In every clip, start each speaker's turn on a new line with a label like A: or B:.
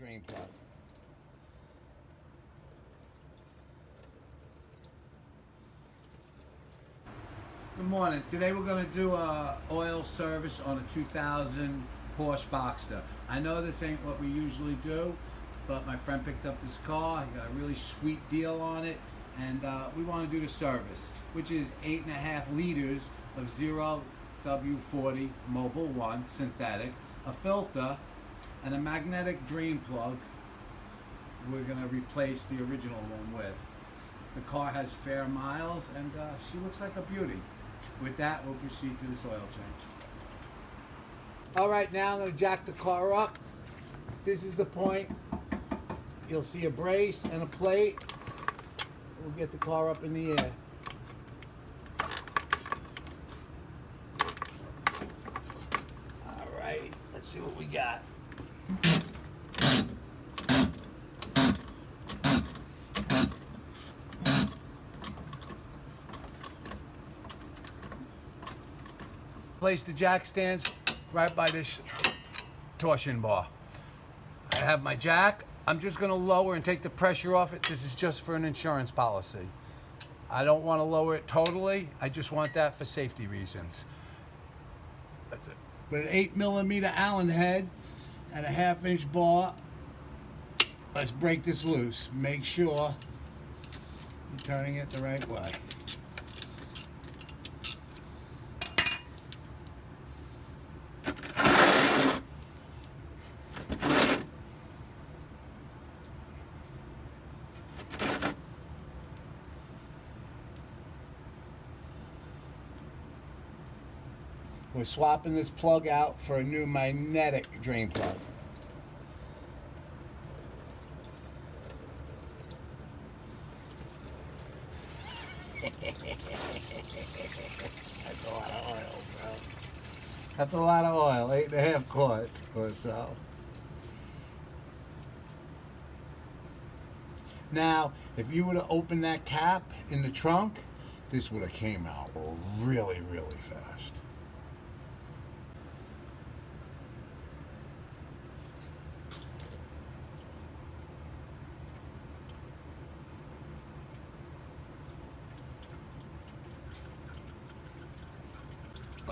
A: drain plug. Good morning. Today we're going to do a oil service on a 2000 Porsche Boxster. I know this ain't what we usually do, but my friend picked up this car. He got a really sweet deal on it, and we want to do the service, which is 8.5 liters of 0W40 Mobil 1 synthetic, a filter, and a magnetic drain plug we're going to replace the original one with. The car has fair miles, and she looks like a beauty. With that, we'll proceed to this oil change. Alright, now I'm going to jack the car up. This is the point. You'll see a brace and a plate. We'll get the car up in the air. Alright, let's see what we got. Place the jack stands right by this torsion bar. I have my jack. I'm just going to lower and take the pressure off it. This is just for an insurance policy. I don't want to lower it totally. I just want that for safety reasons. That's it. With an 8mm Allen head and a 1/2-inch bar, let's break this loose. Make sure you're turning it the right way. We're swapping this plug out for a new magnetic drain plug. That's a lot of oil, bro. That's a lot of oil, 8.5 quarts or so. Now, if you would have opened that cap in the trunk, this would have came out really, really fast.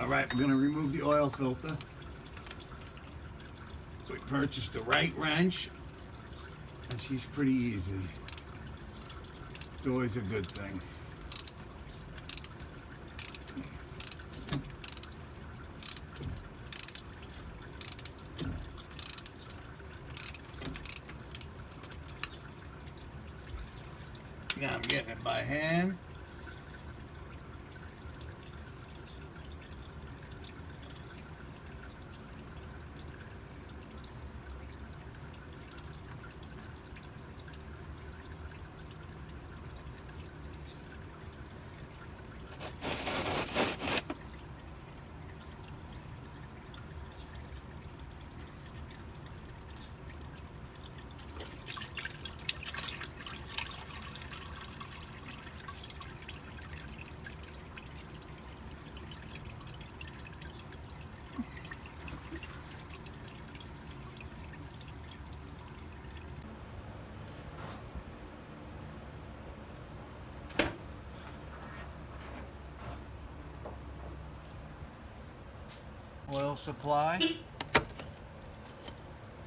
A: All right, we're going to remove the oil filter. We purchased the right wrench, and she's pretty easy. It's always a good thing. Now I'm getting it by hand. Oil supply,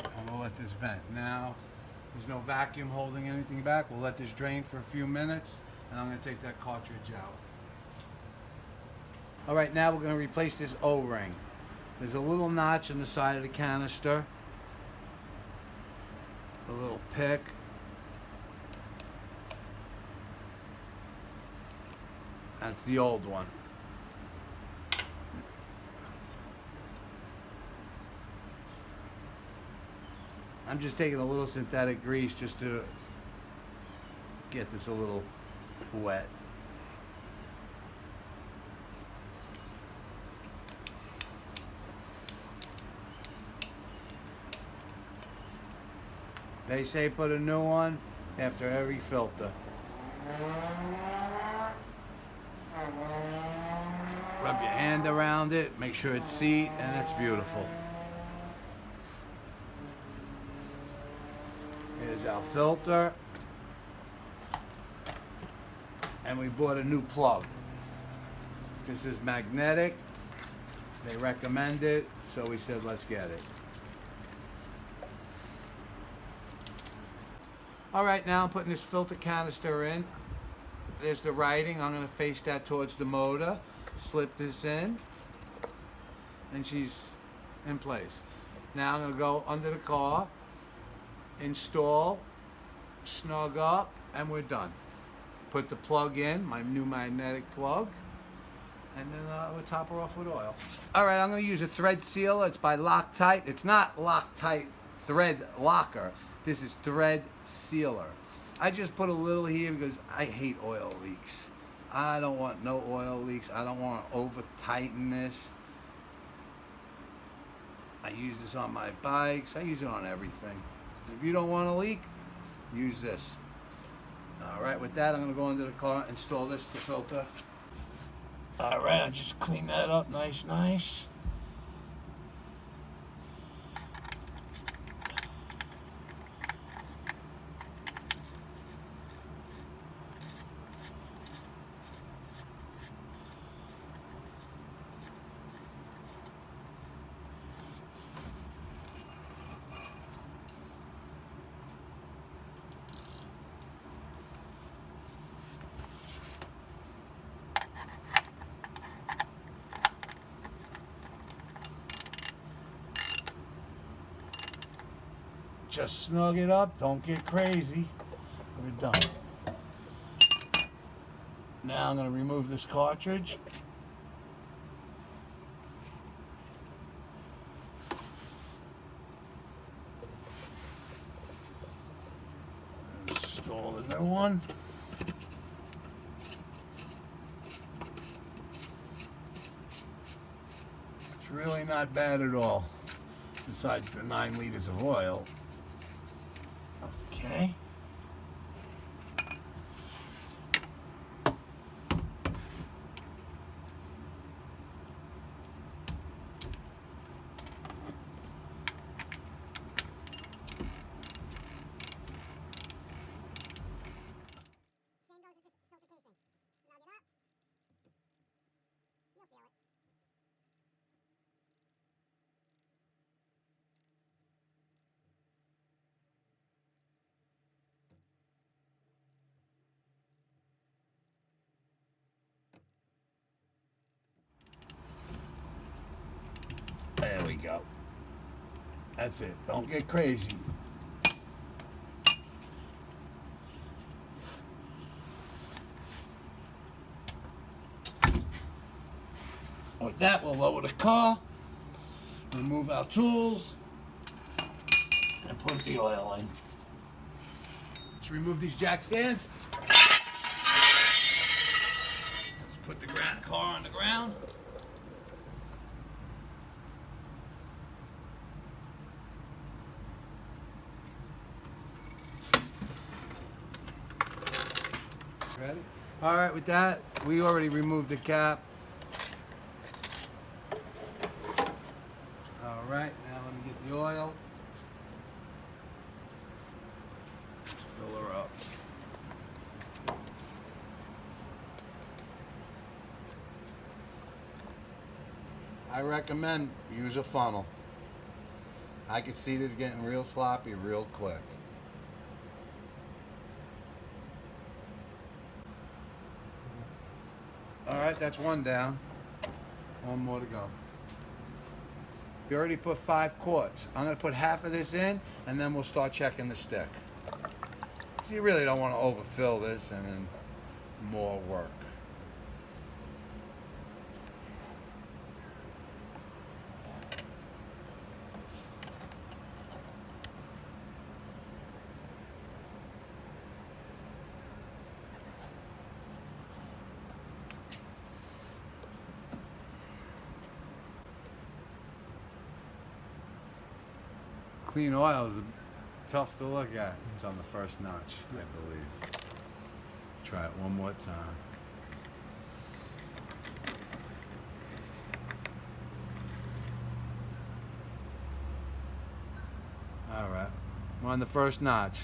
A: and we'll let this vent. Now, there's no vacuum holding anything back. We'll let this drain for a few minutes, and I'm going to take that cartridge out. All right, now we're going to replace this O-ring. There's a little notch in the side of the canister, a little pick. That's the old one. I'm just taking a little synthetic grease just to get this a little wet. They say put a new one after every filter. Rub your hand around it, make sure it's seat, and it's beautiful. Here's our filter. And we bought a new plug. This is magnetic. They recommend it, so we said let's get it. All right, now I'm putting this filter canister in. There's the writing. I'm going to face that towards the motor. Slip this in. And she's in place. Now I'm going to go under the car, install, snug up, and we're done. Put the plug in, my new magnetic plug, and then we'll top her off with oil. All right, I'm going to use a thread sealer. It's by Loctite. It's not Loctite thread locker. This is thread sealer. I just put a little here because I hate oil leaks. I don't want no oil leaks. I don't want to over tighten this. I use this on my bikes. I use it on everything. If you don't want a leak, use this. All right, with that, I'm going to go into the car, install this, the filter. All right, I'll just clean that up nice. Just snug it up, don't get crazy. We're done. Now I'm going to remove this cartridge. Install the new one. It's really not bad at all, besides the 9 liters of oil. Okay. There we go. That's it. Don't get crazy. With that, we'll lower the car, remove our tools, and put the oil in. Let's remove these jack stands. Let's put the car on the ground. Ready? All right, with that, we already removed the cap. All right, now let me get the oil. Fill her up. I recommend use a funnel. I can see this getting real sloppy real quick. All right, that's one down. One more to go. We already put 5 quarts. I'm going to put half of this in, and then we'll start checking the stick. So you really don't want to overfill this and then more work. Clean oil is tough to look at. It's on the first notch, I believe. Try it one more time. All right, we're on the first notch.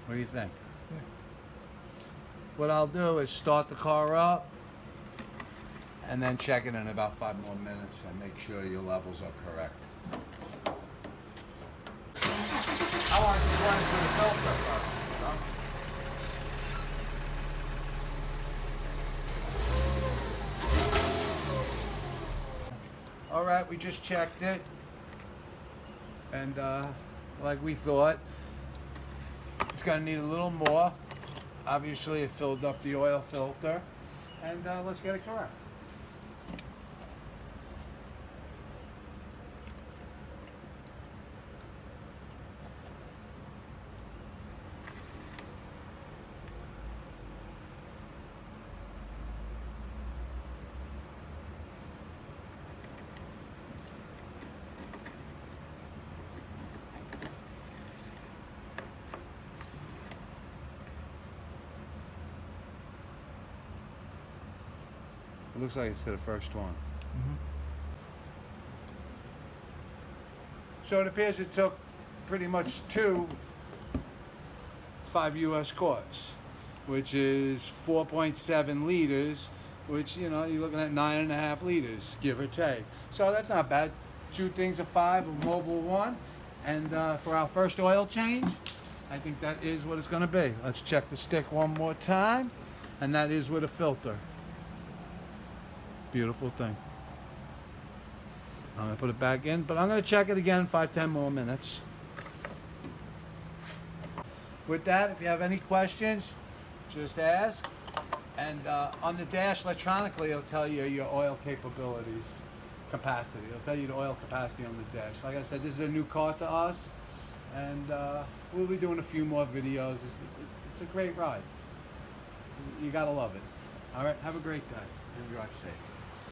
A: What do you think?
B: Yeah.
A: What I'll do is start the car up and then check it in about 5 more minutes and make sure your levels are correct. I want to run through the filter first, you know? All right, we just checked it, and like we thought, it's gonna need a little more. Obviously, it filled up the oil filter, and let's get it correct. It looks like it's to the first one.
B: Mm-hmm.
A: So it appears it took pretty much 5 U.S. quarts, which is 4.7 liters, which, you know, you're looking at 9.5 liters, give or take. So that's not bad. 2 things of 5 of Mobil 1. And for our first oil change, I think that is what it's going to be. Let's check the stick one more time. And that is with a filter. Beautiful thing. I'm going to put it back in, but I'm going to check it again 5-10 more minutes. With that, if you have any questions, just ask. And on the dash electronically, it'll tell you your oil capacity. It'll tell you the oil capacity on the dash. Like I said, this is a new car to us, and we'll be doing a few more videos. It's a great ride. You gotta love it. All right, have a great day and drive safe.